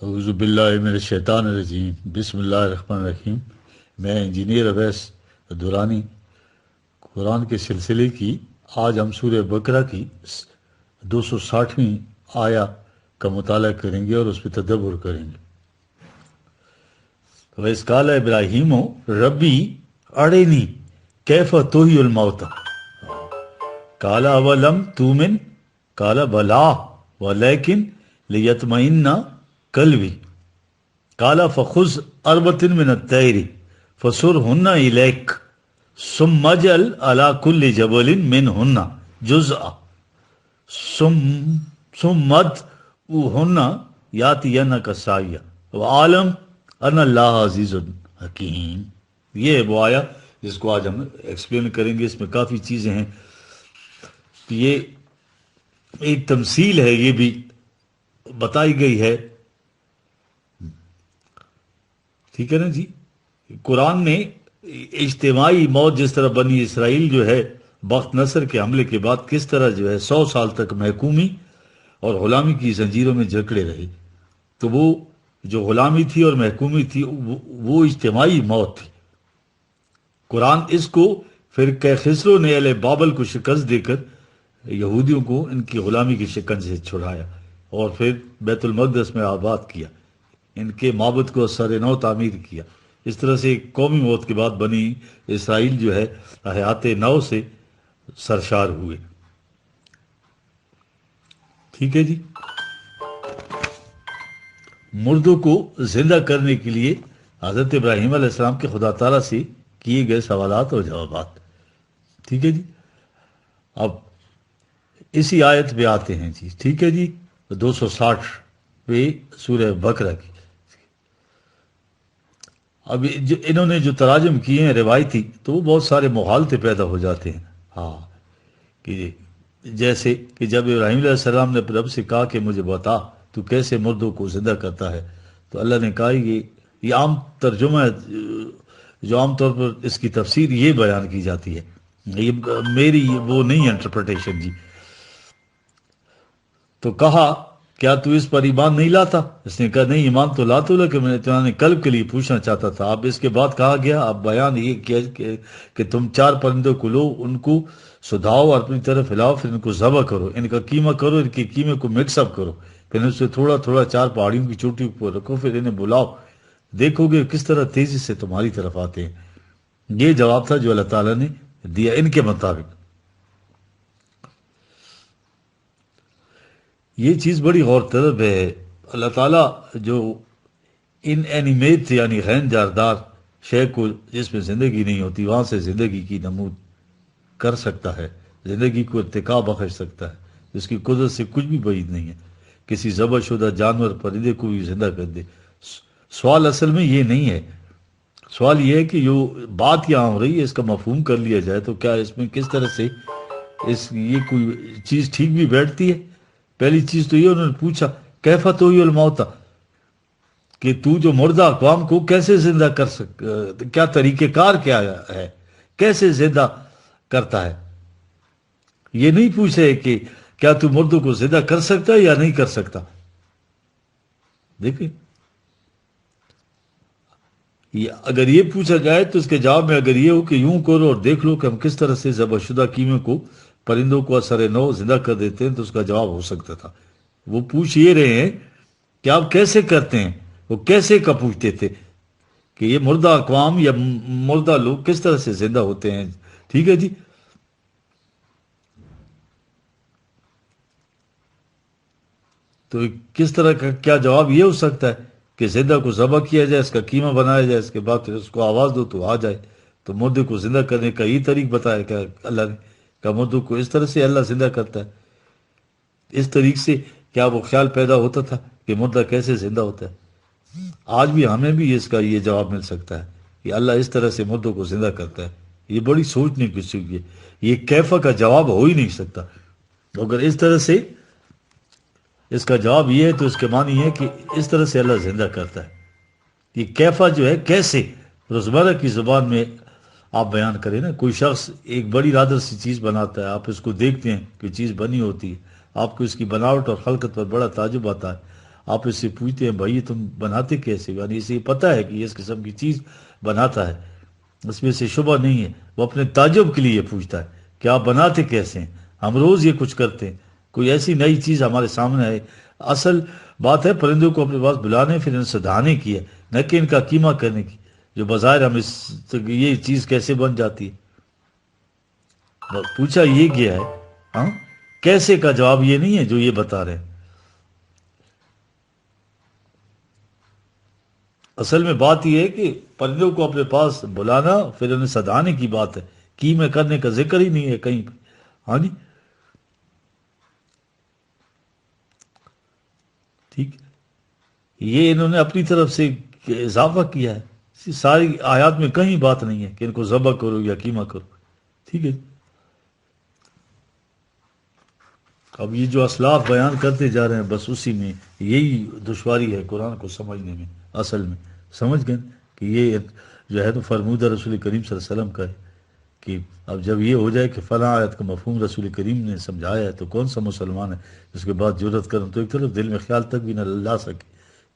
اعوذ باللہ من الشیطان الرجیم، بسم اللہ الرحمن الرحیم۔ میں انجینئر اویس دورانی قرآن کے سلسلے کی آج ہم سورہ بقرہ کی 260ویں آیا کا مطالعہ کریں گے اور اس پہ تدبر کریں گے۔ وَإِذْ قَالَ إِبْرَاهِيمُ رَبِّي أَرِنِي كَيْفَ تُحْيِي الْمَوْتَىٰ قَالَ أَوَلَمْ تُؤْمِنْ قَالَ بَلَىٰ وَلَٰكِنْ لِيَطْمَئِنَّ قَلْبِي قَالَ فَخُذْ أَرْبَعَةٍ مِّنَ الطَّيْرِ فَصُرْهُنَّ إِلَيْكَ ثُمَّ اجْعَلْ عَلَىٰ كُلِّ جَبَلٍ مِّنْهُنَّ جُزْءًا ثُمَّ ادْعُهُنَّ يَأْتِيَنَّكَ سَعْيًا وَاعْلَمْ أَنَّ اللَّهَ عَزِيزٌ حَكِيمٌ۔ یہ ہے وہ آیا جس کو آج ہم ایکسپلین کریں گے۔ اس میں کافی چیزیں ہیں۔ یہ ایک تمثیل ہے، یہ بھی بتائی گئی ہے، ٹھیک ہے نا جی۔ قرآن میں اجتماعی موت، جس طرح بنی اسرائیل جو ہے بخت نصر کے حملے کے بعد کس طرح جو ہے 100 سال تک محکومی اور غلامی کی زنجیروں میں جکڑے رہے، تو وہ جو غلامی تھی اور محکومی تھی وہ اجتماعی موت تھی۔ قرآن اس کو فرقہ خسرو نے اہل بابل کو شکست دے کر یہودیوں کو ان کی غلامی کی شکنجے سے چھڑایا اور پھر بیت المقدس میں آباد کیا، ان کے معبد کو سر نو تعمیر کیا۔ اس طرح سے قومی موت کے بعد بنی اسرائیل جو ہے حیات نو سے سرشار ہوئے، ٹھیک ہے جی۔ مردوں کو زندہ کرنے کے لیے حضرت ابراہیم علیہ السلام کے خدا تعالیٰ سے کیے گئے سوالات اور جوابات، ٹھیک ہے جی۔ اب اسی آیت پہ آتے ہیں جی، ٹھیک ہے جی، 260 پہ سورہ بقرہ کی۔ اب انہوں نے جو تراجم کیے ہیں روایتی، تو وہ بہت سارے مغالطے پیدا ہو جاتے ہیں۔ ہاں، کہ جیسے کہ جب ابراہیم علیہ السلام نے رب سے کہا کہ مجھے بتا تو کیسے مردوں کو زندہ کرتا ہے، تو اللہ نے کہا یہ عام ترجمہ ہے، جو عام طور پر اس کی تفسیر یہ بیان کی جاتی ہے، یہ میری وہ نہیں انٹرپریٹیشن جی۔ تو کہا کیا تو اس پر ایمان نہیں لاتا؟ اس نے کہا نہیں، ایمان تو لاتا ہوں، لیکن میں نے تمہارے قلب کے لیے پوچھنا چاہتا تھا۔ اب اس کے بعد کہا گیا، اب بیان یہ کیا کہ تم 4 پرندوں کو لو، ان کو سدھاؤ اور اپنی طرف ہلاؤ، پھر ان کو ذبح کرو، ان کا قیمہ کرو، ان کے قیمے کو مکس اپ کرو، پھر اس سے تھوڑا تھوڑا 4 پہاڑیوں کی چوٹی پر رکھو، پھر انہیں بلاؤ، دیکھو گے کس طرح تیزی سے تمہاری طرف آتے ہیں۔ یہ جواب تھا جو اللہ تعالیٰ نے دیا ان کے مطابق۔ یہ چیز بڑی غور طلب ہے۔ اللہ تعالیٰ جو ان اینیمیٹ یعنی غین جاردار شے کو، جس میں زندگی نہیں ہوتی، وہاں سے زندگی کی نمود کر سکتا ہے، زندگی کو ارتقا بخش سکتا ہے، اس کی قدرت سے کچھ بھی بعید نہیں ہے۔ کسی ذبح شدہ جانور پرندے کو بھی زندہ کر دے۔ سوال اصل میں یہ نہیں ہے، سوال یہ ہے کہ جو بات یہاں ہو رہی ہے اس کا مفہوم کر لیا جائے تو کیا اس میں کس طرح سے یہ کوئی چیز ٹھیک بھی بیٹھتی ہے۔ پہلی چیز تو یہ انہوں نے پوچھا کیف تحیی الموتیٰ، کہ تو جو مردہ اقوام کو کیسے زندہ کر کیا طریقہ کار کیا ہے، کیسے زندہ کرتا ہے۔ یہ نہیں پوچھ رہے کہ کیا تو مردوں کو زندہ کر سکتا ہے یا نہیں کر سکتا۔ دیکھیں، اگر یہ پوچھا جائے تو اس کے جواب میں اگر یہ ہو کہ یوں کرو اور دیکھ لو کہ ہم کس طرح سے ذبح شدہ قیمے کو، پرندوں کو اثر نو زندہ کر دیتے ہیں، تو اس کا جواب ہو سکتا تھا۔ وہ پوچھ یہ رہے ہیں کہ آپ کیسے کرتے ہیں، وہ کیسے کا پوچھتے تھے کہ یہ مردہ اقوام یا مردہ لوگ کس طرح سے زندہ ہوتے ہیں، ٹھیک ہے جی۔ تو کس طرح کا کیا جواب یہ ہو سکتا ہے کہ زندہ کو ذبح کیا جائے، اس کا قیمہ بنایا جائے، اس کے بعد پھر اس کو آواز دو تو آ جائے۔ تو مردے کو زندہ کرنے کا یہ طریق بتایا کہ اللہ نے کہا مردوں کو اس طرح سے اللہ زندہ کرتا ہے۔ اس طریق سے کیا وہ خیال پیدا ہوتا تھا کہ مردہ کیسے زندہ ہوتا ہے؟ آج بھی ہمیں بھی اس کا یہ جواب مل سکتا ہے کہ اللہ اس طرح سے مردوں کو زندہ کرتا ہے۔ یہ بڑی سوچنے کی چیز ہے، یہ کیفا کا جواب ہو ہی نہیں سکتا۔ اگر اس طرح سے اس کا جواب یہ ہے تو اس کے معنی یہ ہے کہ اس طرح سے اللہ زندہ کرتا ہے۔ یہ کیفا جو ہے کیسے، روزمرہ کی زبان میں آپ بیان کریں نا، کوئی شخص ایک بڑی رادر سی چیز بناتا ہے، آپ اس کو دیکھتے ہیں کہ چیز بنی ہوتی ہے، آپ کو اس کی بناوٹ اور خلقت پر بڑا تعجب آتا ہے، آپ اس سے پوچھتے ہیں بھائی تم بناتے کیسے، یعنی اسے پتہ ہے کہ یہ اس قسم کی چیز بناتا ہے، اس میں سے شبہ نہیں ہے، وہ اپنے تعجب کے لیے یہ پوچھتا ہے کہ آپ بناتے کیسے ہیں، ہم روز یہ کچھ کرتے ہیں، کوئی ایسی نئی چیز ہمارے سامنے آئے۔ اصل بات ہے پرندوں کو اپنے پاس بلانے پھر ان سے دہانے کی ہے، نہ کہ ان کا قیمہ کرنے کی، جو بظاہر ہم یہ چیز کیسے بن جاتی ہے۔ پوچھا یہ کیا ہے، ہاں کیسے کا جواب یہ نہیں ہے جو یہ بتا رہے ہیں۔ اصل میں بات یہ ہے کہ پرندوں کو اپنے پاس بلانا پھر انہیں سدھانے کی بات ہے، کی میں کرنے کا ذکر ہی نہیں ہے کہیں پہ۔ ہاں جی ٹھیک، یہ انہوں نے اپنی طرف سے اضافہ کیا ہے، ساری آیات میں کہیں بات نہیں ہے کہ ان کو ذبح کرو یا قیمہ کرو، ٹھیک ہے۔ اب یہ جو اسلاف بیان کرتے جا رہے ہیں بس اسی میں یہی دشواری ہے قرآن کو سمجھنے میں، اصل میں سمجھ گئے کہ یہ جو ہے تو فرمودہ رسول کریم صلی اللہ علیہ وسلم کا ہے کہ اب جب یہ ہو جائے کہ فلاں آیت کا مفہوم رسول کریم نے سمجھایا ہے تو کون سا مسلمان ہے اس کے بعد جرت کروں تو ایک طرف دل میں خیال تک بھی نہ لا سکے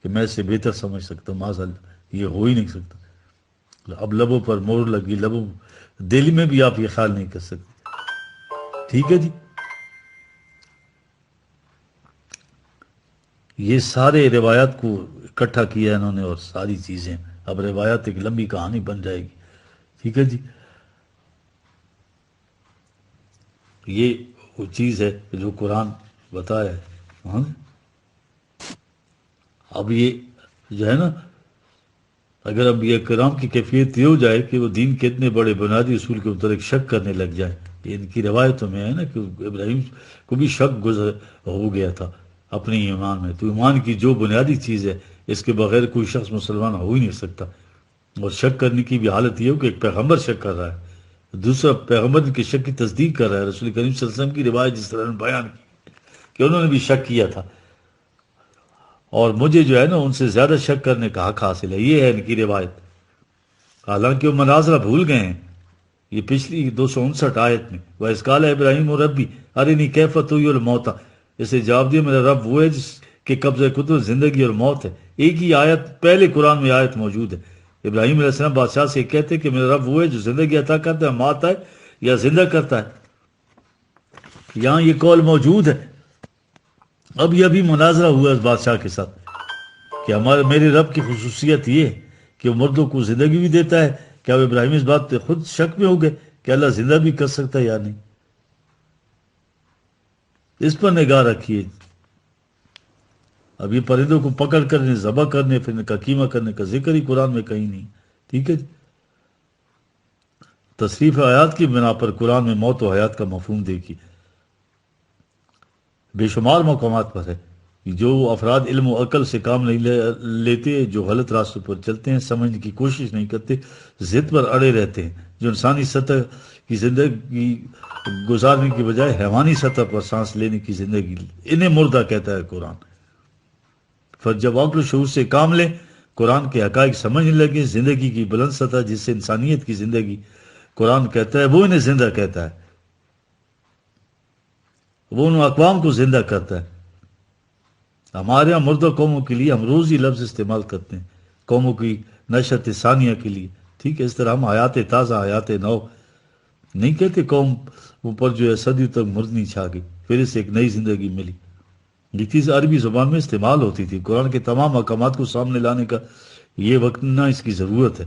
کہ میں اس سے بہتر سمجھ سکتا ہوں، معاذ اللہ یہ ہو ہی نہیں سکتا۔ اب لبوں پر مور لگی، لبوں دل میں بھی آپ یہ خیال نہیں کر سکتے، ٹھیک ہے جی۔ یہ سارے روایات کو اکٹھا کیا انہوں نے اور ساری چیزیں، اب روایات ایک لمبی کہانی بن جائے گی، ٹھیک ہے جی۔ یہ وہ چیز ہے جو قرآن بتایا ہے، ہاں اب یہ جو ہے نا، اگر اب یہ کرام کی کیفیت یہ ہو جائے کہ وہ دین کے اتنے بڑے بنیادی اصول کے متعلق شک کرنے لگ جائے، یہ ان کی روایتوں میں ہے نا کہ ابراہیم کو بھی شک گزر ہو گیا تھا اپنے ایمان میں، تو ایمان کی جو بنیادی چیز ہے اس کے بغیر کوئی شخص مسلمان ہو ہی نہیں سکتا، اور شک کرنے کی بھی حالت یہ ہو کہ ایک پیغمبر شک کر رہا ہے، دوسرا پیغمبر کی شک کی تصدیق کر رہا ہے، رسول کریم صلی اللہ علیہ وسلم کی روایت جس طرح نے بیان کی کہ انہوں نے بھی شک کیا تھا، اور مجھے جو ہے نا ان سے زیادہ شک کرنے کا حق حاصل ہے، یہ ہے ان کی روایت، حالانکہ وہ مناظرہ بھول گئے ہیں۔ یہ پچھلی 259 آیت میں وَإِذْ قَالَ إِبْرَاهِيمُ رَبِّ أَرِنِي کَيْفَ تُحْيِي الْمَوْتَى، اسے جواب دیا میرا رب وہ ہے جس کے قبضہ قدرت زندگی اور موت ہے۔ ایک ہی آیت پہلے قرآن میں آیت موجود ہے، ابراہیم علیہ السلام بادشاہ سے کہتے ہیں کہ میرا رب وہ ہے جو زندگی عطا کرتا ہے، ماتا ہے یا زندہ کرتا ہے، یہاں یہ قول موجود ہے۔ اب یہ بھی مناظرہ ہوا اس بادشاہ کے ساتھ کہ میرے رب کی خصوصیت یہ ہے کہ وہ مردوں کو زندگی بھی دیتا ہے، کیا وہ ابراہیم اس بات پہ خود شک میں ہو گئے کہ اللہ زندہ بھی کر سکتا ہے یا نہیں؟ اس پر نگاہ رکھیے۔ اب یہ پرندوں کو پکڑ کرنے، ذبح کرنے، پھر ان کا قیمہ کرنے کا ذکر ہی قرآن میں کہیں نہیں، ٹھیک ہے جی۔ تصریف آیات کی بنا پر قرآن میں موت و حیات کا مفہوم دیکھیے، بے شمار مقامات پر ہے۔ جو افراد علم و عقل سے کام نہیں لیتے، جو غلط راستوں پر چلتے ہیں، سمجھنے کی کوشش نہیں کرتے، ضد پر اڑے رہتے ہیں، جو انسانی سطح کی زندگی گزارنے کی بجائے حیوانی سطح پر سانس لینے کی زندگی، انہیں مردہ کہتا ہے قرآن۔ پھر جب عقل و شعور سے کام لیں، قرآن کے حقائق سمجھنے لگے، زندگی کی بلند سطح جس سے انسانیت کی زندگی قرآن کہتا ہے وہ انہیں زندہ کہتا ہے، وہ ان اقوام کو زندہ کرتا ہے۔ ہمارے یہاں مردہ قوموں کے لیے ہم روز ہی لفظ استعمال کرتے ہیں، قوموں کی نشت ثانیہ کے لیے، ٹھیک ہے، اس طرح ہم حیات تازہ، حیات نو نہیں کہتے قوم اوپر جو ہے صدیوں تک مردنی چھا گئی، پھر اسے ایک نئی زندگی ملی۔ یہ چیز عربی زبان میں استعمال ہوتی تھی، قرآن کے تمام مقامات کو سامنے لانے کا یہ وقت نہ اس کی ضرورت ہے۔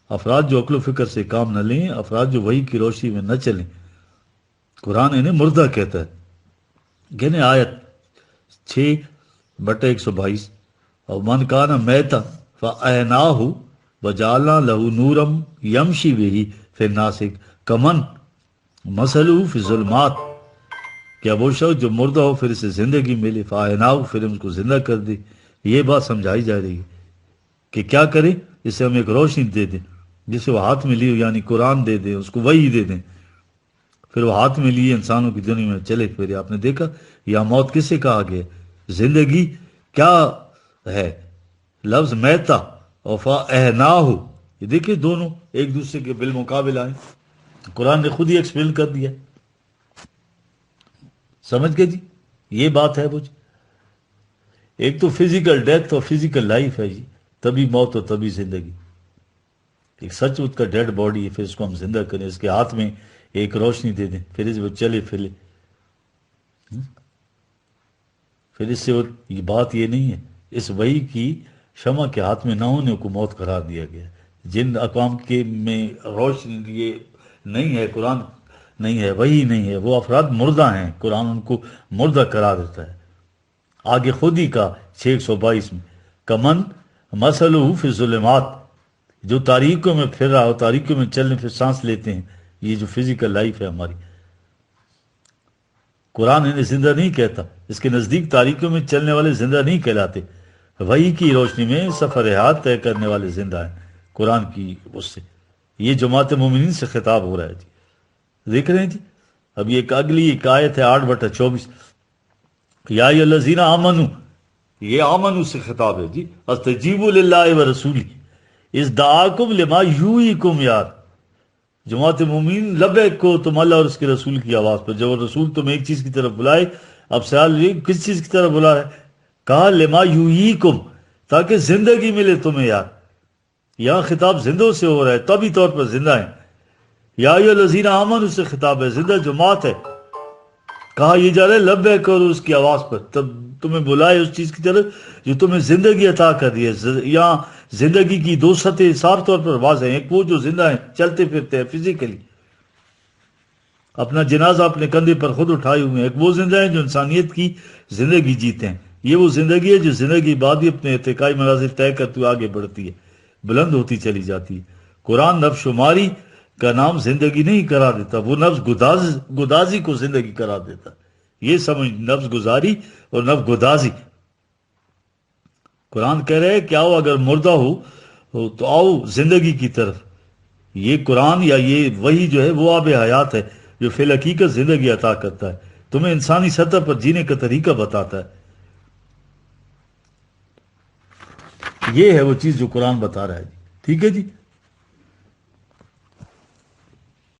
افراد جو عقل و فکر سے کام نہ لیں، افراد جو وحی کی روشنی میں نہ چلیں، قرآن انہیں مردہ کہتا ہے۔ کہنے آیت 6/122، اور من کانا میتا فاحیناہ وجعلنا لہ نورم یمشی بہ فی الناس کمن مثلہ فی الظلمات، کیا وہ شخص جو مردہ ہو پھر اسے زندگی ملے، فاحیناہ پھر ہم اس کو زندہ کر دے۔ یہ بات سمجھائی جا رہی ہے کہ کیا کریں، اسے ہم ایک روشنی دے دیں جسے وہ ہاتھ میں لی ہو، یعنی قرآن دے دیں، اس کو وحی دے دیں، پھر وہ ہاتھ میں لیے انسانوں کی دنیا میں چلے پھرے۔ آپ نے دیکھا یا موت کسے کہا گیا، زندگی کیا ہے، لفظ میتا اور فاحیناہ، یہ دیکھیں دونوں ایک دوسرے کے بالمقابل آئیں، قرآن نے خود ہی ایکسپلین کر دیا، سمجھ گئے جی، یہ بات ہے وہ جی۔ ایک تو فزیکل ڈیتھ اور فزیکل لائف ہے جی، تبھی موت اور تبھی زندگی. ایک سچ اس کا ڈیڈ باڈی ہے، پھر اس کو ہم زندہ کریں، اس کے ہاتھ میں ایک روشنی دے دیں، پھر اس وہ چلے پھرے. پھر اس سے یہ بات یہ نہیں ہے، اس وحی کی شمع کے ہاتھ میں نہ ہونے کو موت قرار دیا گیا. جن اقوام کے میں روشنی یہ نہیں ہے، قرآن نہیں ہے، وحی نہیں ہے، وہ افراد مردہ ہیں، قرآن ان کو مردہ قرار دیتا ہے. آگے خود ہی کا 622 میں کمن مسلہ فی الظلمات، جو تاریکوں میں پھر رہا ہو، تاریکوں میں چلنے پھر سانس لیتے ہیں، یہ جو فزیکل لائف ہے ہماری. قرآن انہیں زندہ نہیں کہتا، اس کے نزدیک تاریکیوں میں چلنے والے زندہ نہیں کہلاتے. وحی کی روشنی میں سفر حیات طے کرنے والے زندہ ہیں قرآن کی اس سے. یہ جماعت مومنین سے خطاب ہو رہا ہے جی، دیکھ رہے ہیں جی. اب یہ اگلی ایک آیت ہے 8/24، یا الذین آمنو، یہ آمنو سے خطاب ہے جی. استجیبوا للہ و رسولی اذ دعاکم لما یحییکم. یار جماعت مومین لبیک کو تم اللہ اور اس کے رسول کی آواز پر، جب رسول تم ایک چیز کی طرف بلائے. اب سوال یہ کس چیز کی طرف بلا ہے؟ کہا لما یحییکم، تاکہ زندگی ملے تمہیں. یار یہاں خطاب زندوں سے ہو رہا ہے، طبی طور پر زندہ ہیں. یا ایھا الذین آمنوا سے خطاب ہے، زندہ جماعت ہے. کہا یہ جا رہا ہے لبیک اور اس کی آواز پر، تب تمہیں بلائے اس چیز کی طرف جو تمہیں زندگی عطا کر دی ہے. یہاں زندگی کی دو سطح صاف طور پر واضح ہیں. ایک وہ جو زندہ ہیں، چلتے پھرتے ہیں فزیکلی، اپنا جنازہ اپنے کندھے پر خود اٹھائے ہوئے ہیں. ایک وہ زندہ ہیں جو انسانیت کی زندگی جیتے ہیں. یہ وہ زندگی ہے جو زندگی بعد ہی اپنے ارتقائی منازل طے کرتے ہوئے آگے بڑھتی ہے، بلند ہوتی چلی جاتی ہے. قرآن نفس شماری کا نام زندگی نہیں قرار دیتا، وہ نفس گدازی کو زندگی قرار دیتا. یہ سمجھ، نفس گزاری اور نفس گدازی. قرآن کہہ رہے ہے کہ آؤ، اگر مردہ ہو تو آؤ زندگی کی طرف. یہ قرآن یا یہ وحی جو ہے وہ آب حیات ہے، جو فی الحقیقت زندگی عطا کرتا ہے، تمہیں انسانی سطح پر جینے کا طریقہ بتاتا ہے. یہ ہے وہ چیز جو قرآن بتا رہا ہے. ٹھیک ہے جی.